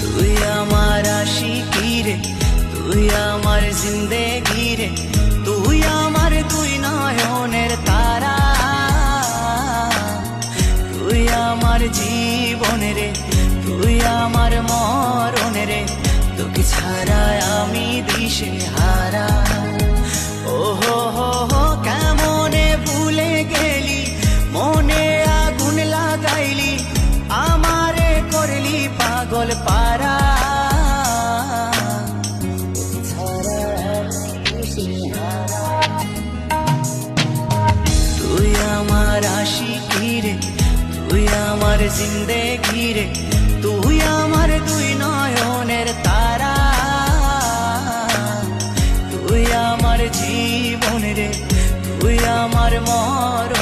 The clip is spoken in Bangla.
তুই আমার আশিকি রে, তুই আমার জিন্দেগি রে, তুই আমার দুই নয়নের তারা, তুই আমার জীবন রে, তুই আমার মরণ রে, তোকে ছাড়া আমি দিশে হারা। ও হো হো হো কেমনে ভুলে গেলি, মনে আগুন লাগাইলি, আমারে করলি পাগল পারা। তুই আমার আশিকি রে, তুই আমার জিন্দেগি রে, তুই আমার দুই নয়নের তারা, তুই আমার জীবন রে, তুই আমার মরণ